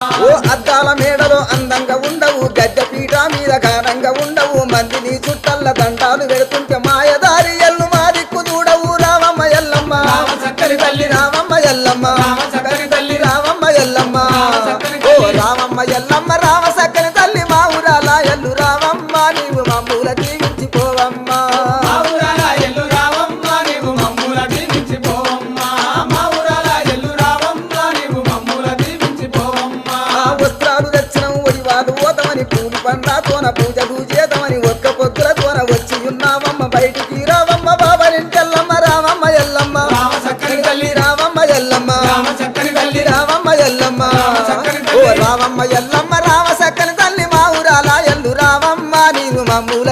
ఓ అద్దాల మేడలో అందంగా ఉండవు, గద్దె పీట మీద ఘనంగా ఉండవు, మందిని చుట్టల్ల దండాలు పెడుతుంటే మాయదారి ఎల్లు మా దిక్కు చూడవు. రామమ్మ ఎల్లమ్మ చక్కని తల్లి రామమ్మ ఎల్లమ్మ చక్కని తల్లి రామమ్మ ఎల్లమ్మ ఓ రామమ్మ ఎల్లమ్మ రామ చక్కని తల్లి మా ఊరాల ఎల్లు రామమ్మ నీవు మమ్ముల దీవించిపోవమ్మా. వస్త్రాలు తెచ్చినము ఒడివాలు పోతామని పూలు పండ్లతోన పూజలు చేద్దామని ఒక్క పొద్దులతోన వచ్చి ఉన్నామమ్మ బయటికి రావమ్మ బాబరింటెల్లమ్మ రామమ్మ ఎల్లమ్మ చక్కని తల్లి రామమ్మ ఎల్లమ్మ చక్కని తల్లి రామమ్మ ఎల్లమ్మ ఓ రామమ్మ ఎల్లమ్మ రామ చక్కని తల్లి మా ఊరాల ఎల్లు రామమ్మ నీవు మమ్ముల